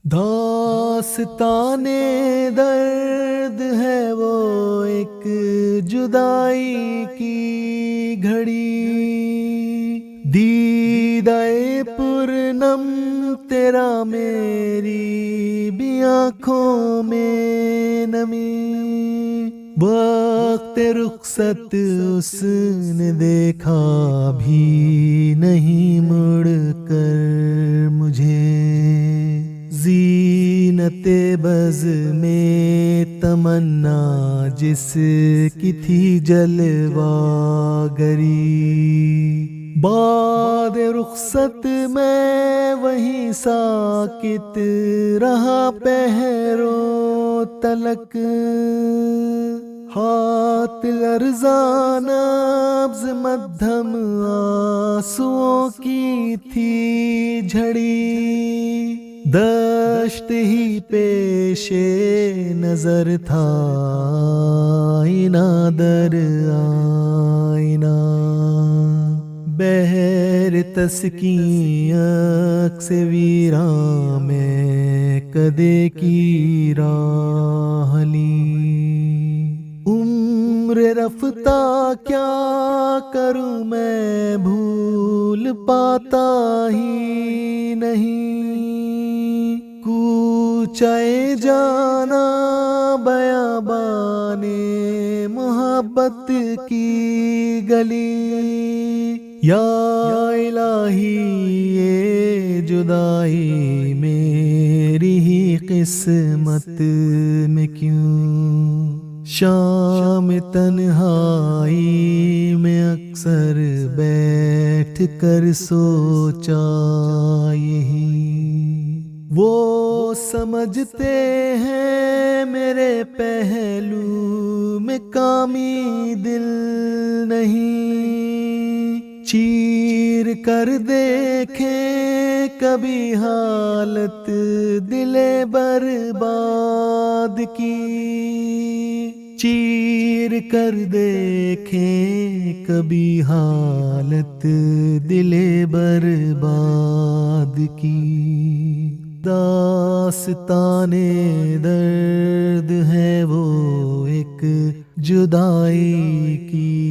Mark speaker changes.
Speaker 1: داستانے درد ہے وہ ایک جدائی کی گھڑی، دیدائے پرنم تیرا میری بھی آنکھوں میں نمی، وقت رخصت اس نے دیکھا بھی نہیں مڑ کر مجھے، زینت بز میں تمنا جس کی تھی جلوہ گری، بعد رخصت میں وہیں ساکت رہا پہروں تلک، ہاتھ لرزاں نبض مدھم آنسوؤں کی تھی جھڑی، دشت ہی پیش نظر تھا آئینہ در آئینہ، بہر تسکین عکس ویراں میں کدے کی راہ لی، عمر رفتہ کیا کروں میں بھول پاتا ہی نہیں، کوچے جانا بیابان محبت کی گلی، یا الہی یہ جدائی میری ہی قسمت میں کیوں، شام تنہائی میں اکثر بیٹھ کر سوچا یہی، وہ سمجھتے ہیں میرے پہلو میں کامی دل نہیں، چیر کر دیکھیں کبھی حالت دل برباد کی، چیر کر دیکھیں کبھی حالت دل برباد کی، داستانے درد ہے وہ ایک جدائی کی